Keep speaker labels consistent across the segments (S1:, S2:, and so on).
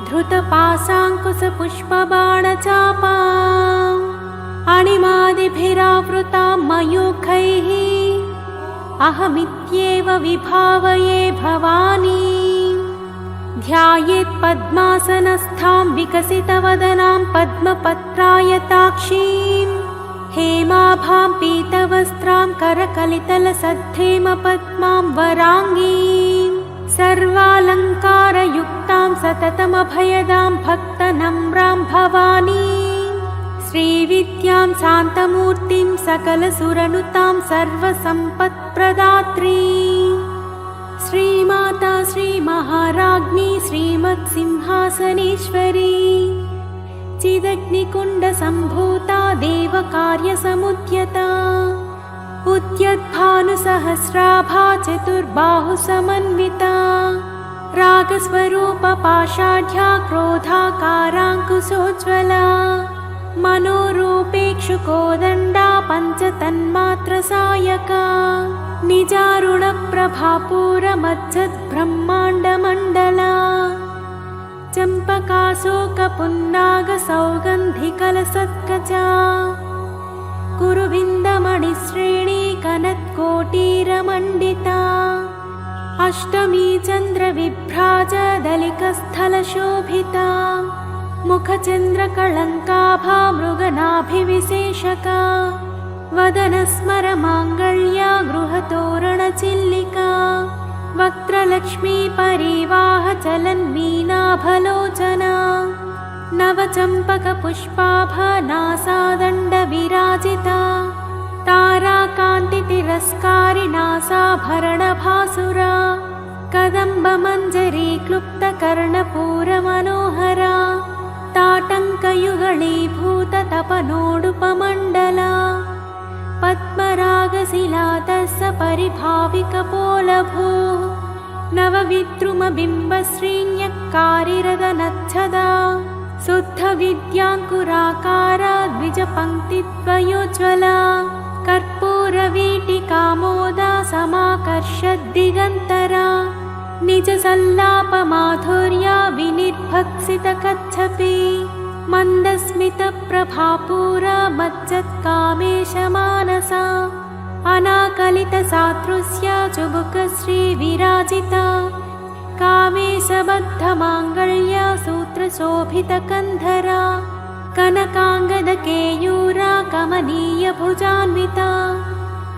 S1: धृतपाशाङ्कुशपुष्पबाणचापाम् अणिमादिभिरावृतां मयूखैः अहमित्येव विभावये भवानी। ध्यायेत् पद्मासनस्थां विकसितवदनां पद्मपत्रायताक्षीं हेमाभां पीतवस्त्रां करकलितलसद्धेमपद्मां वराङ्गीं सर्वालङ्कारयुक्तां सततमभयदां भक्तनम्रां भवानी। श्रीविद्यां शान्तमूर्तिं सकलसुरनुतां सर्वसम्पत्प्रदात्रीं श्रीमाता श्रीमहाराज्ञी श्रीमत्सिंहासनेश्वरी चिदग्निकुण्डसम्भूता देवकार्यसमुद्यता उद्यद्भानुसहस्राभा चतुर्बाहुसमन्विता रागस्वरूपपाषाढ्या क्रोधाकाराङ्कुशोज्ज्वला मनोरूपेक्षुकोदण्डा पञ्चतन्मात्रसायका निजारुणप्रभापूरमज्जद्ब्रह्माण्डमण्डला चम्पकाशोकपुन्नागसौगन्धिकलसत्कचा कुरुविन्दमणिश्रेणी कनत्कोटीरमण्डिता अष्टमी चन्द्रविभ्राजदलिकस्थलशोभिता मुखचन्द्रकळङ्काभा मृगनाभिविशेषका वदनस्मरमाङ्गल्या गृहतोरणचिल्लिका वक्त्रलक्ष्मी परिवाहचलन्मीनाभलोचना नवचम्पकपुष्पाभनासादण्डविराजिता ताराकान्तितिरस्कारिणासाभरणभासुरा कदम्बमञ्जरी क्लुप्तकर्णपूरमनोहरा ताटङ्कयुगळीभूततपनोडुपमण्डला पद्मरागशिलातस्य परिभाविकपोलभू नवविद्रुमबिम्बश्रीण्यक्कारिरदनच्छदा शुद्धविद्याङ्कुराकारा द्विजपङ्क्तिद्वयोज्ज्वला कर्पूरवीटिकामोदा समाकर्षद्दिगन्तरा निजसल्लापमाधुर्या विनिर्भक्सितकच्छपि मन्दस्मितप्रभापूरा मज्जत्कामेशमानसा अनाकलितसादृश्या चुबुकश्रीविराजिता कामेशबद्धमाङ्गल्या सूत्रशोभितकन्धरा कनकाङ्गदकेयूरा कमनीयभुजान्विता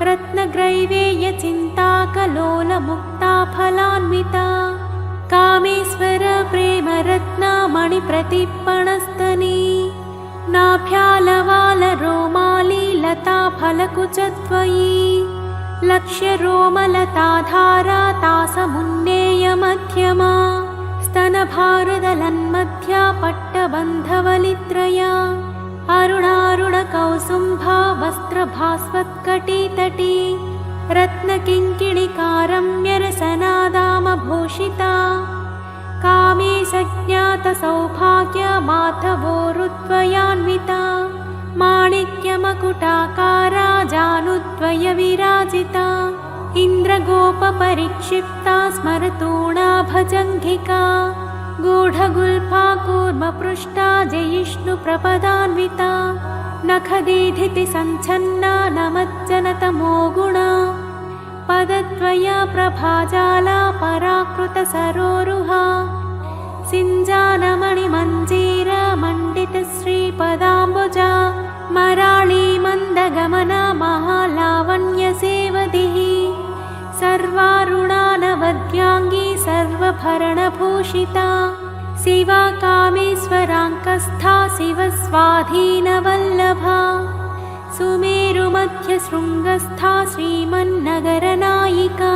S1: रत्नग्रैवेयचिन्ताकलोलमुक्ताफलान्विता कामेश्वर प्रेमरत्नामणिप्रतिपणस्तनी नाभ्यालवालरोमाली लताफलकुचद्वयी लक्ष्यरोमलताधारा तासमुन्नेयमध्यमा स्तनभारुदलन्मध्या पट्टबन्धवलित्रया अरुणारुणकौसुम्भा वस्त्रभास्वत्कटितटी रत्नकिङ्किणिकारम्यरसनादामभूषिता कामेशज्ञातसौभाग्यमाधवोरुद्वयान्विता माणिक्यमकुटाकारा जानुद्वयविराजिता इन्द्रगोपपरिक्षिप्ता स्मरतूणा भजङ्घिका गूढगुल्फा कूर्मपृष्टा जयिष्णुप्रपदान्विता नखदीधितिसञ्छन्ना नमज्जनतमो गुणा पदद्वया प्रभाजाला पराकृतसरोरुहा सिञ्जानमणिमञ्जीरमण्डितश्रीपदाम्बुजा मराळी मन्दगमना महालावण्यसेवधिः सर्वारुणानवद्याङ्गी सर्वभरणभूषिता शिवा कामेश्वराङ्कस्था शिवस्वाधीनवल्लभा सुमेरुमध्यशृङ्गस्था श्रीमन्नगरनायिका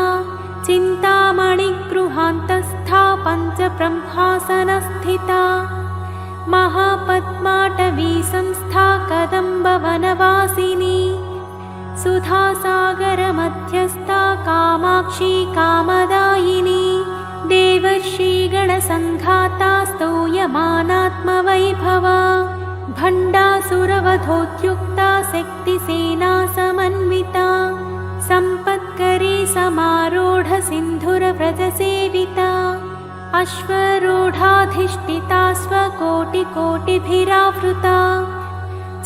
S1: चिन्तामणिगृहान्तस्था पञ्चब्रह्मासनस्थिता महापद्माटवी संस्था कदम्बवनवासिनी सुधासागरमध्यस्था कामाक्षी कामदायिनी देवर्षिगणसङ्घाता स्तूयमानात्मवैभवा भण्डासुरवधोद्युक्ता शक्तिसेना समन्विता सम्पत्करी समारूढ सिन्धुरव्रजसेविता अश्वरूढाधिष्ठिता स्वकोटिकोटिभिरावृता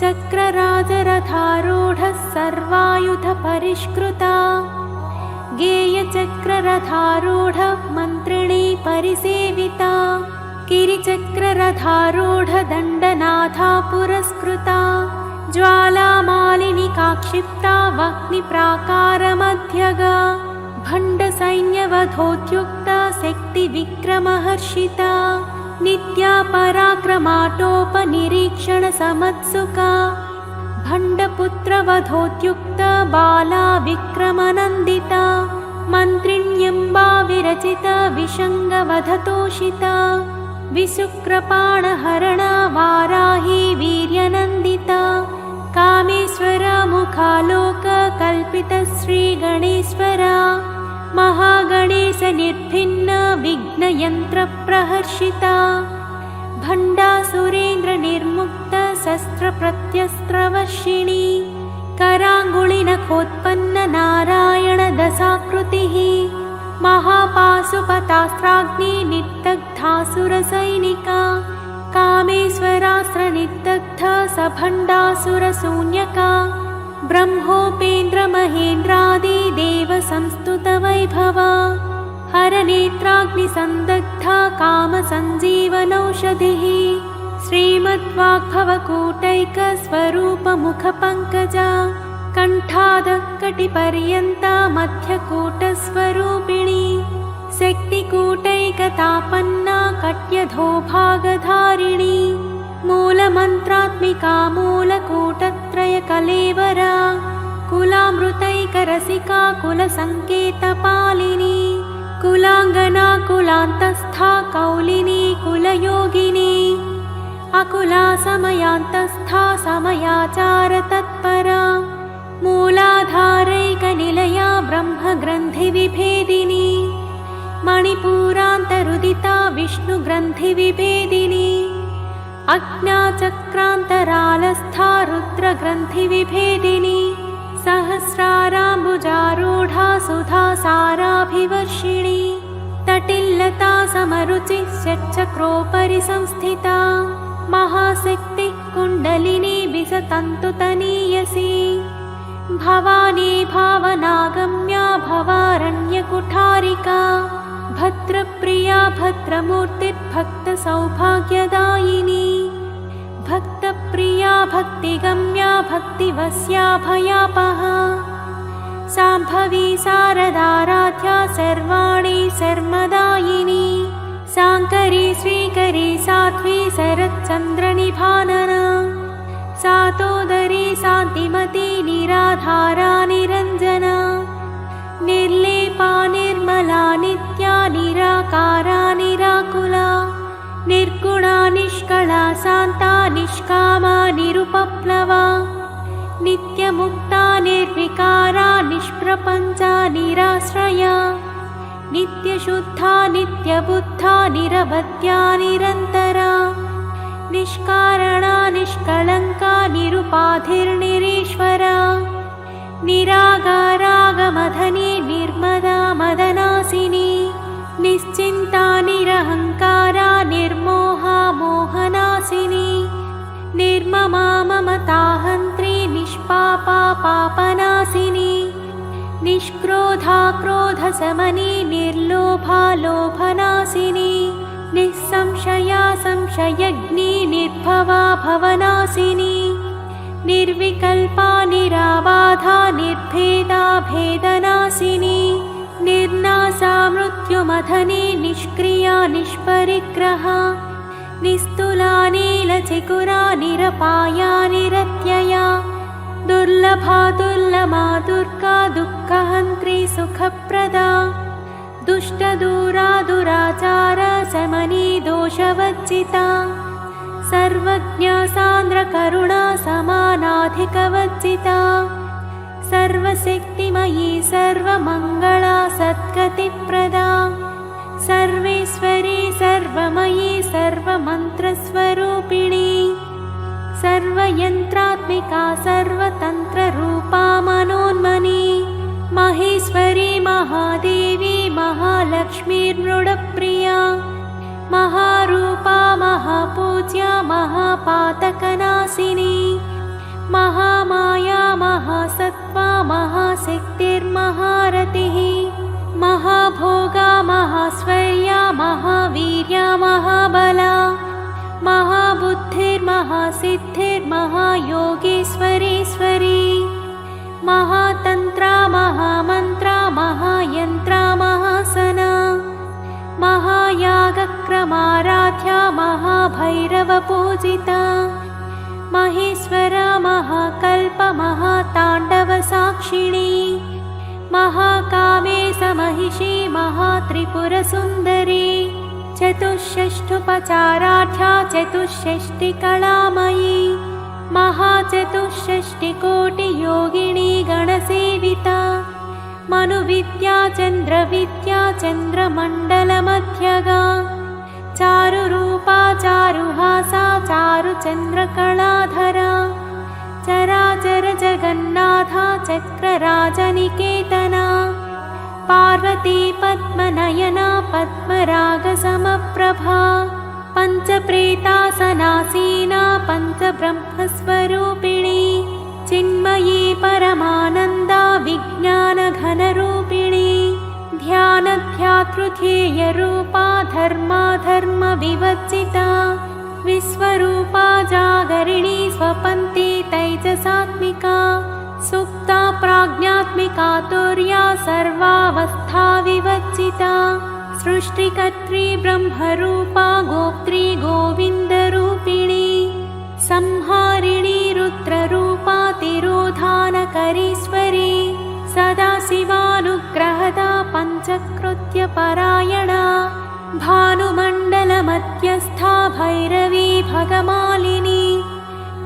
S1: चक्रराजरथारूढः सर्वायुधपरिष्कृता गेयचक्ररथारूढः मन्त्रिणी परिसेविता गिरिचक्ररथारूढदण्डनाथा पुरस्कृता ज्वालामालिनिका क्षिप्ता वह्निप्राकारमध्यगा भण्डसैन्यवधोद्युक्ता शक्तिविक्रमहर्षिता नित्या पराक्रमाटोपनिरीक्षणसमत्सुका भण्डपुत्रवधोद्युक्ता बाला विक्रमनन्दिता मन्त्रिण्यम्बा विरचिता विशङ्गवधतोषिता विशुक्रपाणहरणा वाराही वीर्यनन्दिता कामेश्वरा मुखालोककल्पितश्रीगणेश्वरा महागणेशनिर्भिन्ना विघ्नयन्त्रप्रहर्षिता भण्डासुरेन्द्रनिर्मुक्ता शस्त्रप्रत्यस्त्रवर्षिणी कराङ्गुलिनखोत्पन्न नारायणदशाकृतिः महापाशुपतास्त्राग्नि निर्दग्धासुरसैनिका कामेश्वरास्त्रनिर्दग्धा सभण्डासुरशून्यका ब्रह्मोपेन्द्रमहेन्द्रादिदेवसंस्तुतवैभवा हरनेत्राग्निसन्दग्धा कामसञ्जीवनौषधिः श्रीमद्वाग्भवकूटैकस्वरूपमुखपङ्कजा कण्ठादकटिपर्यन्ता मध्यकूटस्वरूपिणी शक्तिकूटैकतापन्ना कट्यधोभागधारिणी मूलमन्त्रात्मिका मूलकूटत्रयकलेवरा कुलामृतैकरसिका कुलसङ्केतपालिनी कुलाङ्गना कुलान्तस्था कौलिनी कुलयोगिनी अकुला समयान्तस्था समयाचारतत्परा मूलाधारैकनिलया ब्रह्मग्रन्थिविभेदिनी मणिपूरान्तरुदिता विष्णुग्रन्थिविभेदिनी अज्ञाचक्रान्तरालस्था रुद्रग्रन्थिविभेदिनी सहस्राराम्बुजारूढा सुधासाराभिवर्षिणी तटिल्लता समरुचिः षट्चक्रोपरि संस्थिता महाशक्तिः कुण्डलिनी विसतन्तुतनीयसी भवानी भावनागम्या भवारण्यकुठारिका भद्रप्रिया भद्रमूर्तिर्भक्तसौभाग्यदायिनी भक्तप्रिया भक्तिगम्या भक्तिवस्या भयापहा शाम्भवी शारदाराध्या सर्वाणि शर्मदायिनी शाङ्करी श्रीकरी साध्वी शरच्चन्द्रनिभानना सातोदरी शान्तिमती निराधारा निरञ्जना निर्लेपा निर्मला नित्या निराकारा निराकुला निर्गुणा निष्कला शान्ता निष्कामा निरुपप्लवा नित्यमुक्ता निर्विकारा निष्प्रपञ्चा निराश्रया नित्यशुद्धा नित्यबुद्धा निरवध्या निरन्तरा निष्कारणा निष्कलङ्का निरुपाधिर्निरीश्वरा निरागारागमधनी निर्मदा मदनासिनी निश्चिन्ता निरहङ्कारा निर्मोहा मोहनासिनी निर्ममा ममताहन्त्री निष्पापा पापनासिनी निष्क्रोधा क्रोधशमनी निर्लोभा लोभनासिनी निःसंशया संशयग्नी निर्भवा भवनासिनी निर्विकल्पा निराबाधा निर्भेदा भेदनासिनी निर्नासा मृत्युमथनी निष्क्रिया निष्परिग्रहा निस्तुला नीलचिकुरा निरपाया निरत्यया दुर्लभा दुर्लमा दुर्गा दुःखहन्त्री सुखप्रदा दुष्टदूरा दुराचार शमनी दोषवर्जिता सर्वज्ञा सान्द्रकरुणा समानाधिकवर्जिता सर्वशक्तिमयी सर्वमङ्गला सद्गतिप्रदा सर्वेश्वरी सर्वमयी सर्वमन्त्रस्वरूपिणी सर्वयन्त्रात्मिका सर्वतन्त्ररूपा मनोन्मनी महेश्वरी महादेवी महालक्ष्मीर्मृडप्रिया महारूपा महापूज्या महापातकनाशिनी महामाया महासत्त्वा महाशक्तिर्महारतिः महाभोगा महाश्वर्या महावीर्या महाबला महाबुद्धिर्महासिद्धिर्महायोगेश्वरीश्वरी महातन्त्रा महामन्त्रा महायन्त्रा महासना महायागक्रमाराध्या महाभैरवपूजिता महेश्वरा महाकल्प महाताण्डवसाक्षिणी महाकामेशमहिषी महात्रिपुरसुन्दरी चतुष्षष्ठुपचाराढ्या चतुष्षष्टिकलामयी महाचतुष्षष्टिकोटियोगिनी गणसेविता मनुविद्या चन्द्रविद्या चन्द्रमण्डलमध्यगा चारुरूपा चारुहासा चारुचन्द्रकलाधरा चराचर जगन्नाथा चक्रराजनिकेतना पार्वती पद्मनयना पद्मरागसमप्रभा पञ्चप्रेतासनासीना पञ्चब्रह्मस्वरूपिणी चिन्मयी परमानन्दा विज्ञानघनरूपिणी ध्यानध्यातृध्येयरूपा धर्माधर्मविवर्जिता विश्वरूपा जागरिणी स्वपन्ती तैजसात्मिका सुप्ता प्राज्ञात्मिका तुर्या सर्वावस्था विवर्जिता सृष्टिकर्त्री ब्रह्मरूपा गोप्त्री गोविन्दरूपिणी संहारिणी रुद्ररूपा तिरोधानकरीश्वरी सदाशिवानुग्रहदा पञ्चकृत्यपरायणा भानुमण्डलमध्यस्था भैरवी भगमालिनी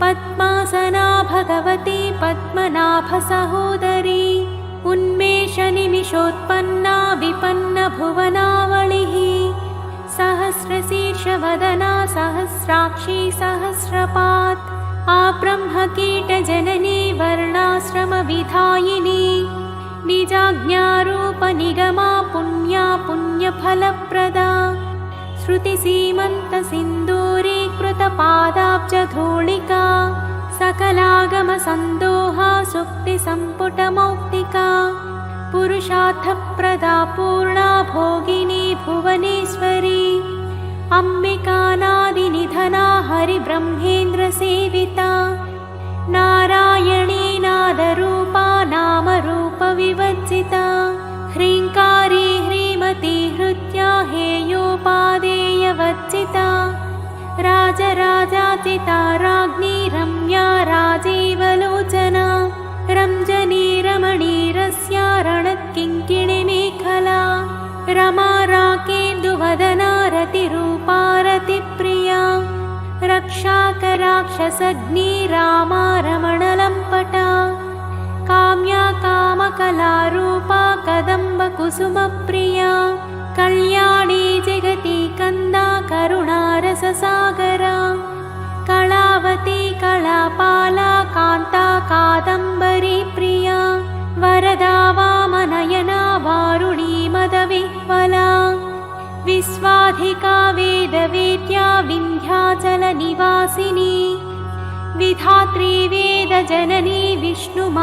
S1: पद्मासना भगवती पद्मनाभसहोदरी उन्मेषनिमिषोत्पन्ना विपन्नभुवनावलिः सहस्रशीर्षवदना सहस्राक्षी सहस्रपात् आब्रह्मकीटजननी वर्णाश्रमविधायिनी निजाज्ञारूपनिगमा पुण्या पुण्यफलप्रदा श्रुतिसीमन्तसिन्दूरीकृतपादाब्जधूलिका सकलागमसन्दोहा सुक्तिसम्पुटमौक्तिका पुरुषार्थप्रदा पूर्णा भोगिनी भुवनेश्वरी अम्बिकानादिनिधना हरिब्रह्मेन्द्रसेविता नारायणी नादरूपा नामरूपविवर्जिता ह्रीङ्कारी ह्रीमती हृद्या हेयोपादेयवर्जिता राजराजाचिता राज्ञी रम्या राजीवलोचना रञ्जनी रमणीरस्या रणत्किङ्किणिमेखला रमा राकेन्दुवदना रतिरूपा रतिप्रिया रक्षाकराक्षसग्नी रामा रमणलम्पटा काम्या कामकलारूपा कदम्बकुसुमप्रिया कल्याणी जगती कन्दा करुणारससागरा कलावती कलापाला कान्ता कादम्बरी प्रिया वरदा वामनयना वारुणी मदविह्वला विश्वाधिका वेदवेद्या विन्ध्याचलनिवासिनी विधात्री वेदजननी विष्णुमायाविलासिनी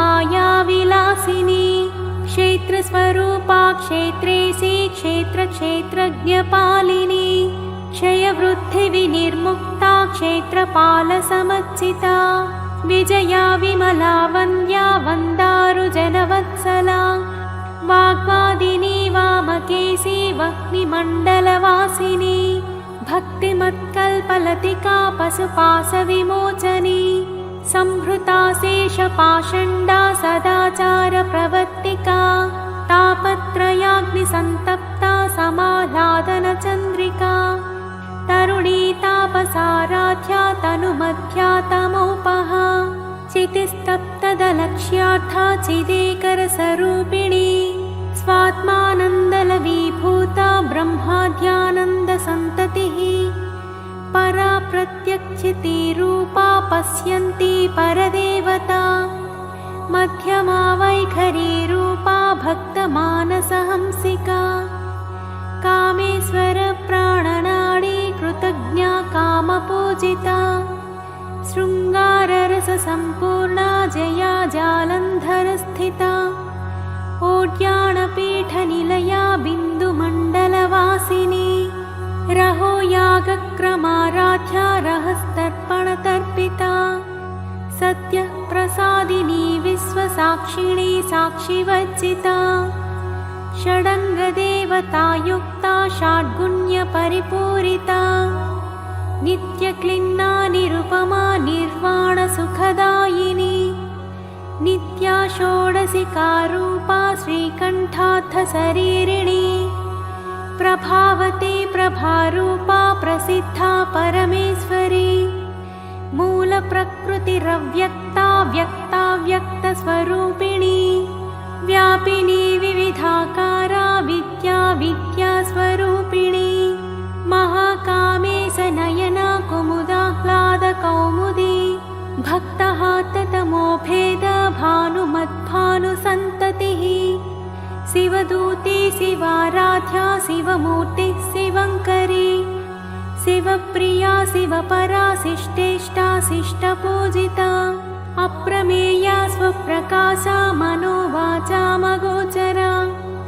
S1: क्षेत्रस्वरूपा क्षेत्रेशी क्षेत्रक्षेत्रज्ञपालिनी क्षयवृद्धिविनिर्मुक्ता क्षेत्रपालसमर्चिता विजया विमला वन्द्या वन्दारुजनवत्सला वाग्वादिनी वामकेशी वह्निमण्डलवासिनी भक्तिमत्कल्पलतिका पशुपाशविमोचनी संहृता शेषपाषण्डा सदाचारप्रवर्तिका तापत्रयाग्निसन्तप्ता समाह्लादनचन्द्रिका तरुणी तापसाराध्या तनुमध्या तमोपहा चितिस्तप्तदलक्ष्यार्था चिदेकरसरूपिणी स्वात्मानन्दलवीभूता ब्रह्माद्यानन्दसन्ततिः परा प्रत्यक्षितिरूपा पश्यन्ती परदेवता मध्यमा वैखरीरूपा भक्तमानसहंसिका कामेश्वर प्राणनाडी पूजिता शृङ्गाररससम्पूर्णा जया जालन्धरस्थिता ओड्याणपीठनिलया बिन्दुमण्डलवासिनी रहो यागक्रमाराध्या रहस्तर्पणतर्पिता सत्यप्रसादिनी विश्वसाक्षिणी साक्षिवर्जिता षडङ्गदेवतायुक्ता षड्गुण्यपरिपूरिता नित्यक्लिन्ना निरुपमा निर्वाणसुखदायिनी नित्या षोडशिकारूपा श्रीकण्ठार्थशरीरिणी प्रभावती प्रभारूपा प्रसिद्धा परमेश्वरी मूलप्रकृतिरव्यक्ता व्यक्ता व्यक्तस्वरूपिणी व्यापिनी विविधाकारा विद्या विद्यास्वरूपिणी महाकामेशनयना कुमुदाह्लादकौमुदी भक्तहाततमोभेद भानुमद्भानुसन्ततिः शिवदूती शिवाराध्या शिवमूर्तिः शिवङ्करी शिवप्रिया शिवपरा शिष्टेष्टा शिष्टपूजिता अप्रमेया स्वप्रकाशा मनोवाचामगोचरा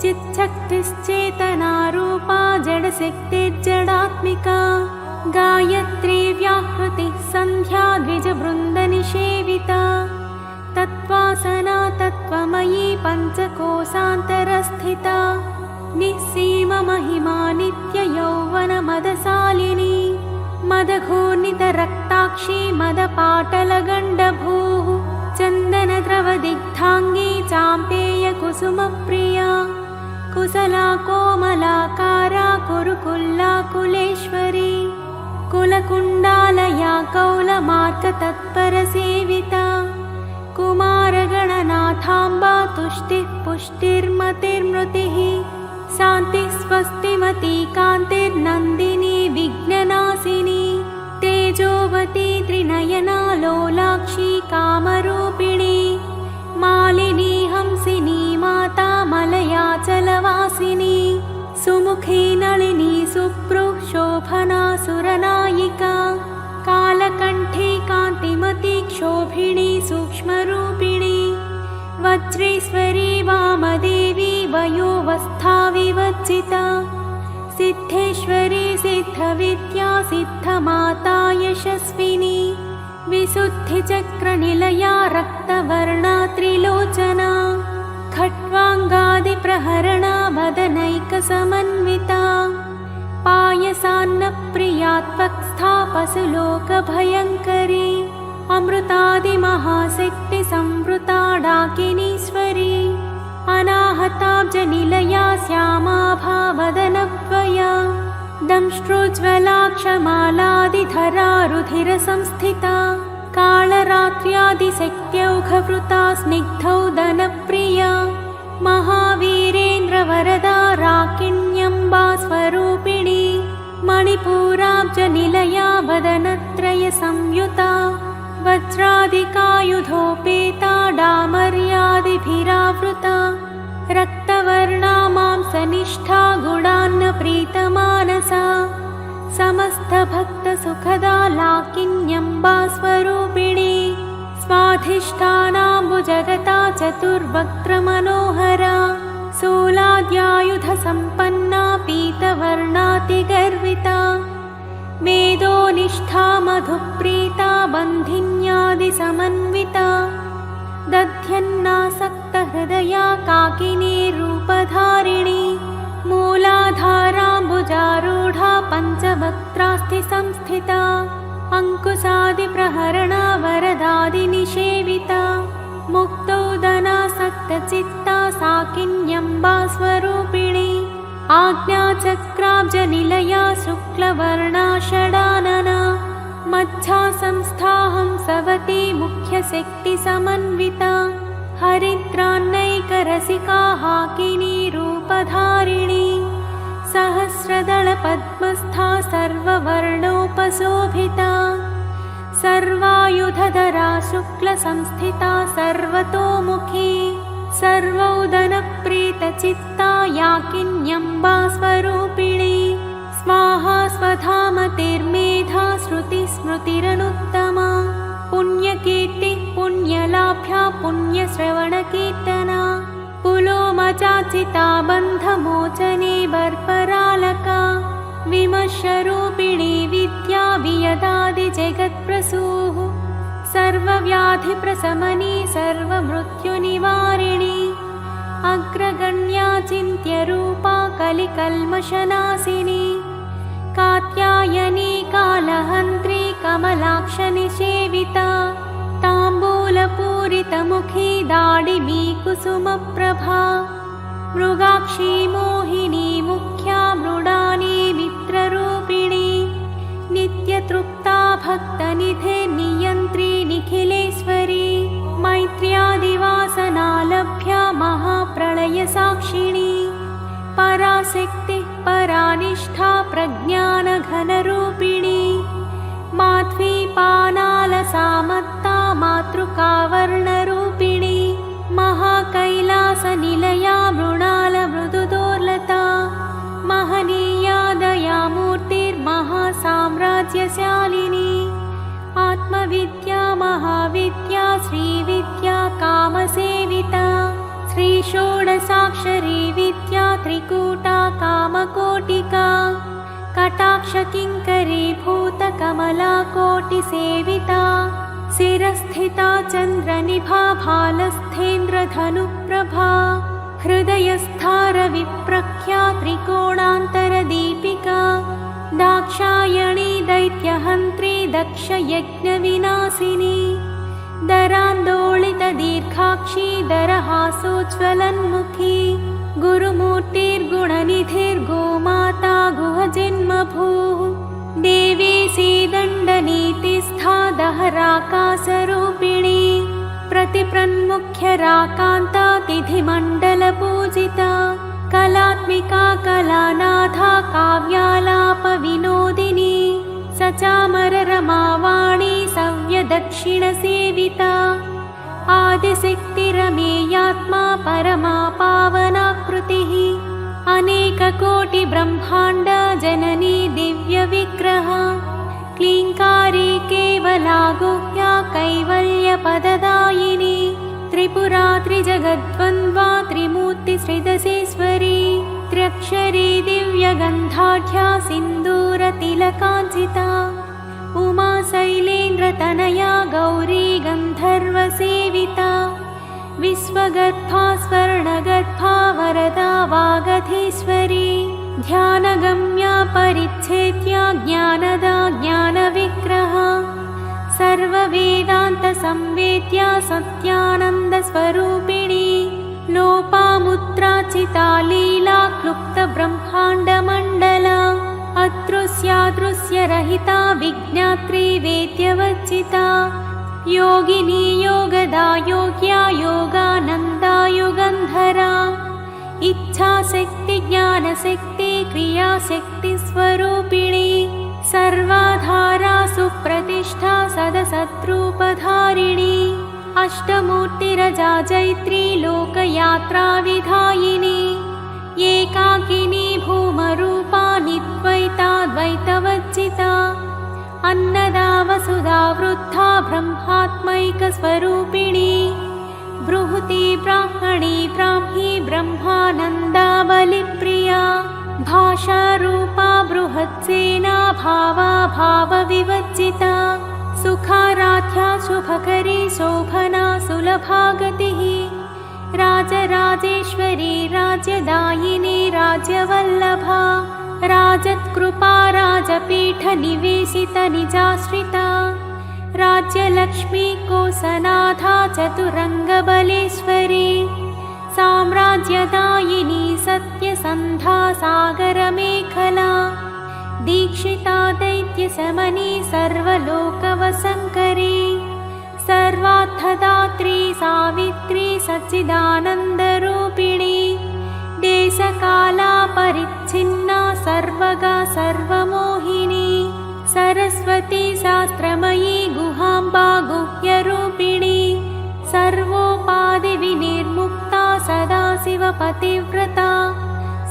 S1: चिच्छक्तिश्चेतनारूपा जडशक्तिर्जडात्मिका गायत्री व्याहृतिः सन्ध्या द्विजवृन्दनिषेविता तत्त्वासना तत्त्वमयी पञ्चकोशान्तरस्थिता निःसीममहिमा नित्ययौवनमदशालिनी मदघूर्णितरक्ताक्षी मदपाटलगण्डभूः चन्दनद्रवदिग्धाङ्गी चाम्पेयकुसुमप्रिया कुशला कोमलाकारा कुरुकुल्लाकुलेश्वरी कुलकुण्डालया कौलमार्गतत्परसेविता कुमारगणनाथाम्बा तुष्टिः पुष्टिर्मतिर्मृतिः शान्तिः स्वस्तिमती कान्तिर्नन्दिनी विघ्ननाशिनी तेजोवती त्रिनयना लोलाक्षी कामरूपिणी मालिनी हंसिनी माता मलयाचलवासिनी सुमुखी नलिनी सुप्रुः शोभना सुरनायिका कालकण्ठी कान्तिमती क्षोभिणी सूक्ष्मरूपिणी वज्रेश्वरी वामदेवी वयोवस्था विवर्जिता सिद्धेश्वरी सिद्धविद्या सिद्धमाता यशस्विनी विशुद्धिचक्रनिलया रक्तवर्णा त्रिलोचना खट्वाङ्गादिप्रहरणा वदनैकसमन्विता पायसान्नप्रिया त्वक्स्था पशुलोकभयङ्करी अमृतादिमहाशक्तिसंवृता डाकिनीश्वरी अनाहताब्जनिलया श्यामाभा वदनद्वया दंष्ट्रोज्ज्वलाक्षमालादिधरा रुधिरसंस्थिता कालरात्र्यादिशक्त्यौघवृता स्निग्धौदनप्रिया महावीरेन्द्रवरदा राकिण्यम्बा स्वरूपिणी मणिपूराब्जनिलया वदनत्रयसंयुता वज्रादिकायुधोपेता डामर्यादिभिरावृता रक्तवर्णा मांसनिष्ठा गुणान्नप्रीतमानसा समस्तभक्तसुखदा लाकिन्यम्बा स्वरूपिणी स्वाधिष्ठानाम्बुजगता चतुर्वक्त्रमनोहरा शूलाद्यायुधसम्पन्ना पीतवर्णातिगर्विता मेदोनिष्ठा मधुप्रीता बन्धिन्यादिसमन्विता दध्यन्नासक्तहृदया काकिनी रूपधारिणी मूलाधाराम्बुजारूढा पञ्चवक्त्रास्ति संस्थिता अङ्कुशादिप्रहरणा वरदादिनिषेविता मुक्तौदनासक्तचित्ता साकिन्यम्बा स्वरूपिणी आज्ञाचक्राब्जनिलया शुक्लवर्णा षडानना मच्छासंस्थाहं सवती मुख्यशक्तिसमन्विता हरिद्रान्नैकरसिका हाकिनी रूपधारिणी सहस्रदलपद्मस्था सर्ववर्णोपशोभिता सर्वायुधधरा शुक्लसंस्थिता सर्वतोमुखी सर्वौदनप्रीतचित्ता याकिन्यम्बा स्वरूपिणी स्वाहा स्वधामतिर्मेधा श्रुतिस्मृतिर्मनोहरा स्मृतिरनुत्तमा पुण्यकीर्तिः पुण्यलाभ्या पुण्यश्रवणकीर्तना पुलोमचाचिता बन्धमोचने बर्परालका विमर्शरूपिणी विद्या वियदादिजगत्प्रसूः सर्वव्याधिप्रशमनी सर्वमृत्युनिवारिणी अग्रगण्या चिन्त्यरूपा कलिकल्मषनाशिनी कात्यायनी कालहन्त्री कमलाक्षनिषेविता ताम्बूलपूरितमुखी दाडिमी कुसुमप्रभा मृगाक्षी मोहिनी मुख्या मृडानी मित्ररूपिणी नित्यतृप्ता भक्तनिधे नियन्त्री निखिलेश्वरी मैत्र्यादिवासनालभ्या महाप्रलयसाक्षिणी पराशक्तिः परानिष्ठा प्रज्ञानघनरूपिणी माध्वीपानालसामत्ता मातृकावर्णरूपिणी महाकैलासनिलया मृणालमृदुदोर्लता महनीया दयामूर्तिर्महासाम्राज्यशालिनी आत्मविद्या महाविद्या श्रीविद्या कामसेविता श्रीषोडशाक्षरी विद्या त्रिकूटा कामकोटिका कटाक्षकिङ्करी भूतकमला कोटिसेविता शिरस्थिता चन्द्रनिभा भालस्थेन्द्रधनुप्रभा हृदयस्थारविप्रख्या त्रिकोणान्तरदीपिका दाक्षायणी दैत्यहन्त्री दक्षयज्ञविनाशिनी दरान्दोलितदीर्घाक्षी दरहासोज्ज्वलन्मुखी गुरुमूर्तिर्गुणनिधिर्गोमाता गुहजन्मभूः देवी सीदण्डनीतिस्था दहराकाशरूपिणी प्रतिप्रन्मुख्यराकान्ता तिथिमण्डलपूजिता कलात्मिका कलानाथा काव्यालापविनोदिनी सचामररमावाणी सव्यदक्षिणसेविता आदिशक्तिरमेयात्मा परमा पावनाकृतिः अनेककोटिब्रह्माण्ड जननी दिव्यविग्रह क्लीङ्कारी केवला गुह्या कैवल्यपददायिनी त्रिपुरा त्रिजगद्वन्द्वा त्रिमूर्तिश्रीदशेश्वरी त्र्यक्षरी दिव्यगन्धाढ्या सिन्दूरतिलकाञ्चिता उमा शैलेन्द्रतनया गौरी गन्धर्वसेविता विश्वगर्भा स्वर्णगर्भा वरदा वागधीश्वरी ध्यानगम्या परिच्छेद्या ज्ञानदा ज्ञानविग्रह सर्ववेदान्तसंवेद्या सत्यानन्दस्वरूपिणी लोपामुद्राचिता लीला क्लुप्तब्रह्माण्डमण्डला अदृश्यादृश्यरहिता विज्ञात्री वेद्यवर्जिता योगिनी योगदा योग्या योगानन्दा युगन्धरा इच्छाशक्ति ज्ञानशक्ति क्रियाशक्तिस्वरूपिणी सर्वाधारा सुप्रतिष्ठा सदसद्रूपधारिणी अष्टमूर्तिरजा जैत्री लोकयात्राविधायिनी एकाकिनी भूमरूपा निद्वैताद्वैतवर्जिता अन्नदा वसुधा वृद्धा ब्रह्मात्मैकस्वरूपिणी बृहती ब्राह्मणी ब्राह्मी ब्रह्मानन्दा बलिप्रिया भाषारूपा बृहत्सेना भावा भावविवर्जिता सुखाराध्या शुभकरी शोभना सुलभागतिः राजराजेश्वरी राज्यदायिनी राज्यवल्लभा राजत्कृपा राजपीठनिवेशितनिजाश्रिता राज्यलक्ष्मी कोसनाथा चतुरङ्गबलेश्वरी साम्राज्यदायिनी सत्यसन्धा सागरमेखला दीक्षिता दैत्यशमनी सर्वलोकवसङ्करी सर्वार्थदात्री सावित्री सच्चिदानन्दरूपिणी देशकालापरिच्छिन्ना सर्वगा सर्वमोहिनी सरस्वती शास्त्रमयी गुहाम्बा गुह्यरूपिणी सर्वोपाधिविनिर्मुक्ता सदाशिवपतिव्रता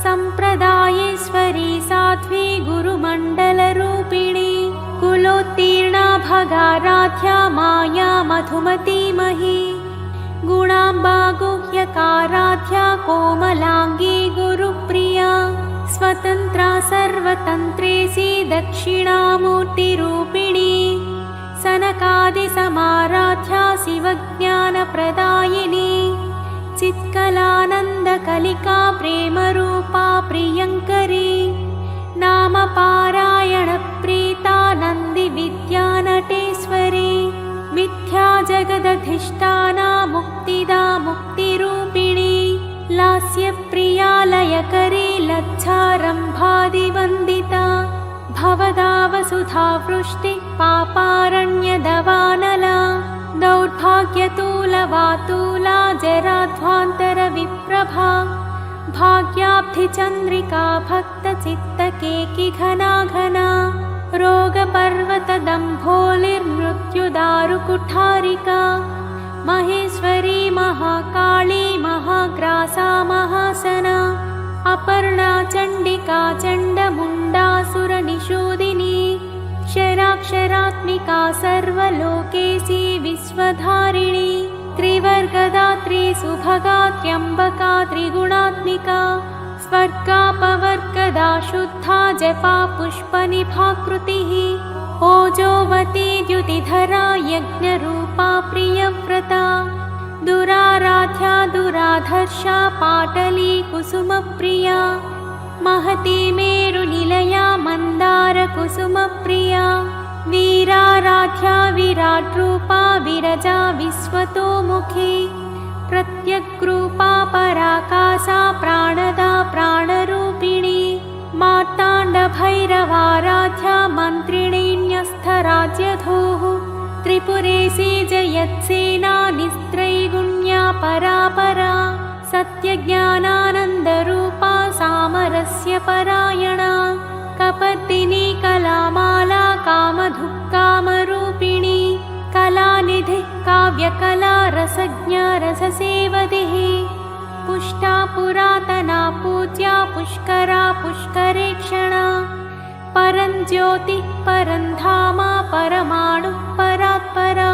S1: सम्प्रदायेश्वरी साध्वी गुरुमण्डलरूपिणी कुलोत्तीर्णा भगाराध्या माया मधुमतीमही गुणाम्बा गुह्यकाराध्या कोमलाङ्गी गुरुप्रिया स्वतन्त्रा सर्वतन्त्रेसी दक्षिणामूर्तिरूपिणी सनकादिसमाराध्या शिवज्ञानप्रदायिनी चित्कलानन्दकलिका प्रेमरूपा प्रियङ्करी नामपारायणप्रीता नन्दिविद्यानटेश्वरी मिथ्या जगदधिष्ठाना मुक्तिदा मुक्तिरूपिणी लास्यप्रिया लयकरी लज्जारम्भादिवन्दिता भवदावसुधा वृष्टिः पापारण्यदवानला दौर्भाग्यतूलवातूला जराध्वान्तरविप्रभा भाग्याब्धिचन्द्रिका भक्तचित्तकेकि घना घना रोगपर्वतदम्भोलिर्मृत्युदारुकुठारिका महेश्वरी महाकाली महाग्रासा महासना अपर्णा चण्डिका चण्डमुण्डासुरनिषूदिनी क्षराक्षरात्मिका सर्वलोकेशी विश्वधारिणी त्रिवर्गदात्री सुभगा त्र्यम्बका त्रिगुणात्मिका स्वर्गापवर्गदा शुद्धा जपा पुष्पनिभाकृतिः ओजोवती द्युतिधरा यज्ञरूपा प्रियव्रता दुराराध्या दुराधर्षा पाटली कुसुमप्रिया महती मेरुनिलया मन्दारकुसुमप्रिया वीराराध्या विराट्रूपा विरजा विश्वतोमुखी प्रत्यग्रूपा पराकाशा प्राणदा प्राणरूपिणी मार्ताण्डभैरवाराध्या मन्त्रिणीन्यस्थराज्यधूः त्रिपुरेशी जयत्सेना निस्त्रैगुण्या परापरा सत्यज्ञानानन्दरूपा सामरस्य परायणा कपर्दिनी कलामाला कामधुक्कामरूपिणी कलानिधिः काव्यकला रसज्ञा रससेवधिः पुष्टा पुरातना पूज्या पुष्करा पुष्करेक्षणा परञ्ज्योतिः परन्धामा परमाणुः परात्परा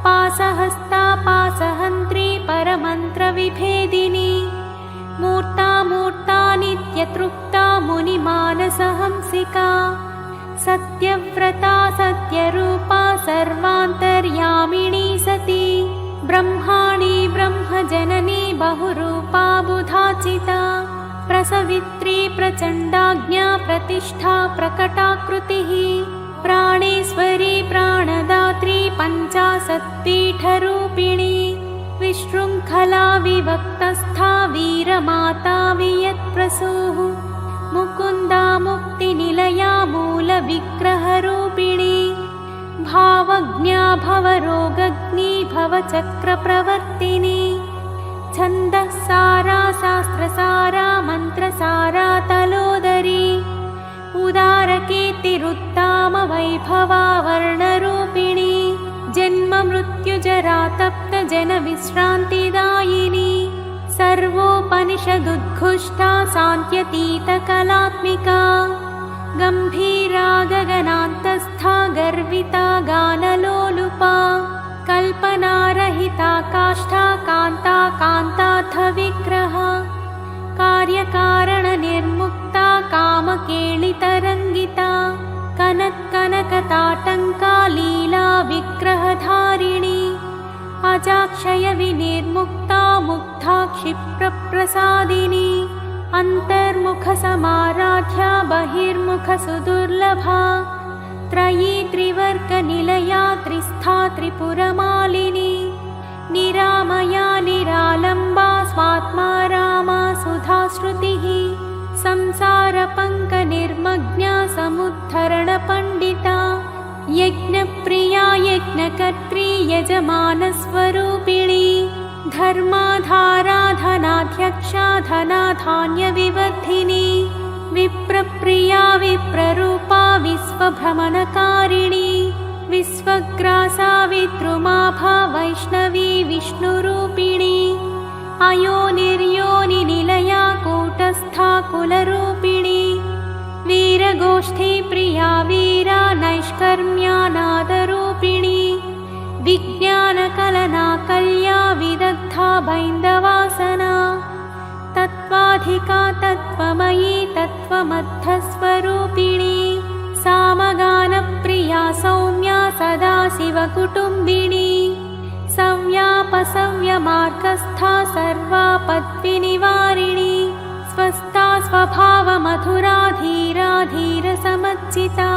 S1: पासहस्ता पासहन्त्री परमन्त्रविभेदिनी मूर्ता मूर्ता नित्यतृप्ता मुनिमानसहंसिका सत्यव्रता सत्यरूपा सर्वान्तर्यामिणी सती ब्रह्माणी ब्रह्मजननी बहुरूपा बुधाचिता प्रसवित्री प्रचण्डाज्ञा प्रतिष्ठा प्रकटाकृतिः प्राणेश्वरी प्राणदात्री पञ्चाशत्पीठरूपिणी विशृङ्खला विभक्तस्था वीरमाता वियत्प्रसूः मुकुन्दा मुक्तिनिलया मूलविग्रहरूपिणी भावज्ञा भवरोगग्नी भवचक्रप्रवर्तिनी छन्दःसारा शास्त्रसारा मन्त्रसारा तलोदरी उदारकीर्तिरुत्ताम वैभवा वर्णरूपिणी जन्म मृत्युजरा तप्त जनविश्रान्तिदायिनी सर्वोपनिषदुद्घुष्टा सान्त्यतीतकलात्मिका गम्भीरा गगनान्तस्था गर्विता गानलोलुपा कल्पनारहिता काष्ठा कान्ता कान्तार्थविग्रह कार्यकारणनिर्मुक्ता कामकेलितरङ्गिता कनत्कनकताटङ्का लीला विग्रहधारिणी अजाक्षयविनिर्मुक्ता मुग्धा क्षिप्रप्रसादिनी अन्तर्मुखसमाराध्या बहिर्मुखसुदुर्लभा त्रयी त्रिवर्गनिलया त्रिस्था त्रिपुरमालिनी निरामया निरालम्बा स्वात्मा रामा सुधाश्रुतिः संसारपङ्कनिर्मग्ना समुद्धरणपण्डिता यज्ञप्रिया यज्ञकर्त्री यजमानस्वरूपिणी धर्माधाराधनाध्यक्षा धनाधान्यविवर्धिनी विप्रप्रिया विप्ररूपा विश्वभ्रमणकारिणी विश्वग्रासा विद्रुमाभा वैष्णवी विष्णुरूपिणी अयोनिर्योनिनिलया कूटस्था कुलरूपिणी वीरगोष्ठी प्रिया वीरा नैष्कर्म्यानाद बैन्दवासना तत्त्वाधिका तत्त्वमयी तत्त्वमद्धस्वरूपिणी सामगानप्रिया सौम्या सदाशिवकुटुम्बिनी सव्यापसव्यमार्गस्था सर्वापद्विनिवारिणी स्वस्था स्वभावमधुरा धीरा धीरसमच्चिता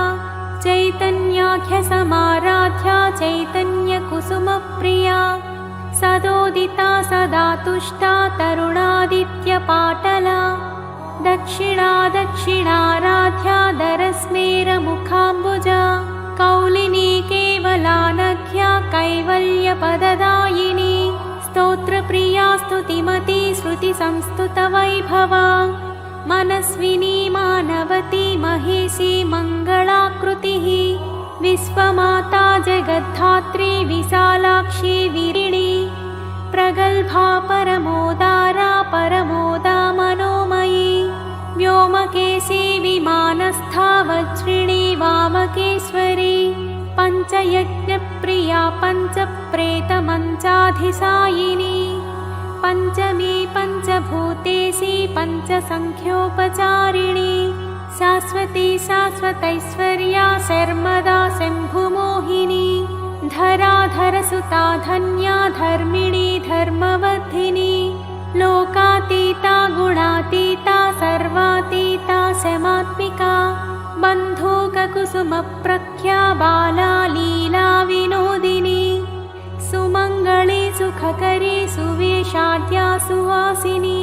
S1: चैतन्याख्यसमाराध्या चैतन्यकुसुमप्रिया सदोदिता सदा तुष्टा तरुणादित्यपाटला दक्षिणा दक्षिणाराध्या दरस्मेरमुखाम्बुजा कौलिनी केवलानघ्या कैवल्यपददायिनी स्तोत्रप्रिया स्तुतिमती श्रुतिसंस्तुतवैभवा मनस्विनी मानवती महेशी मङ्गलाकृतिः विश्वमाता जगद्धात्री विशालाक्षी विरिणी प्रगल्भा परमोदारा परमोदा मनोमयी व्योमकेशी विमानस्था वज्रिणी वामकेश्वरी पञ्चयज्ञप्रिया पञ्चप्रेतमञ्चाधिसायिनी पञ्चमी पञ्चभूतेशी पञ्चसङ्ख्योपचारिणी शाश्वती शाश्वतैश्वर्या शर्मदा शम्भुमोहिनी धराधरसुता धन्या धर्मिणी धर्मवर्धिनी लोकातीता गुणातीता सर्वातीता शमात्मिका बन्धूककुसुमप्रख्या बाला लीला विनोदिनी सुमङ्गली सुखकरी सुवेशाद्या सुवासिनी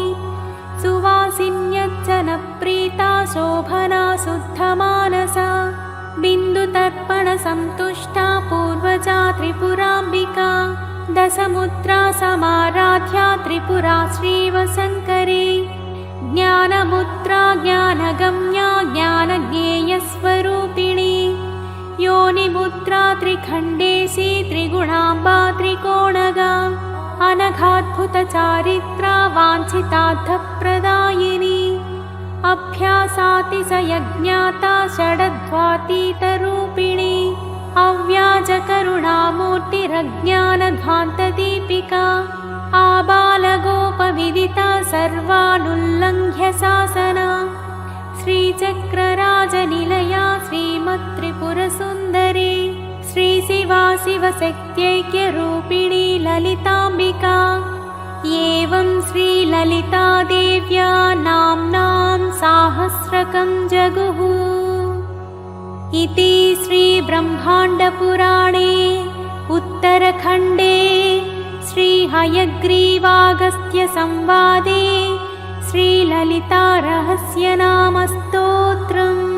S1: सुवासिन्यज्जनप्रीता शोभना शुद्धमानसा बिन्दुतर्पणसन्तुष्टा पूर्वजा त्रिपुराम्बिका दशमुद्रा समाराध्या त्रिपुरा श्रीवशङ्करी ज्ञानमुद्रा ज्ञानगम्या ज्ञानज्ञेयस्वरूपिणी योनिमुद्रा त्रिखण्डेशी त्रिगुणाम्बा त्रिकोणगा अनघाद्भुतचारित्रा वाञ्छितार्थप्रदायिनी अभ्यासातिशयज्ञाता षडध्वातीतरूपिणी अव्याजकरुणामूर्तिरज्ञानध्वान्तदीपिका आबालगोपविदिता सर्वानुल्लङ्घ्य शासना श्रीचक्रराजनिलया श्रीमत्त्रिपुरसुन्दरी श्रीशिवा शिवशक्त्यैक्यरूपिणी ललिताम्बिका एवं श्रीललितादेव्या नाम्नां साहस्रकं जगुः इति श्रीब्रह्माण्डपुराणे उत्तरखण्डे श्रीहयग्रीवागस्त्यसंवादे श्रीललितारहस्यनामस्तोत्रम्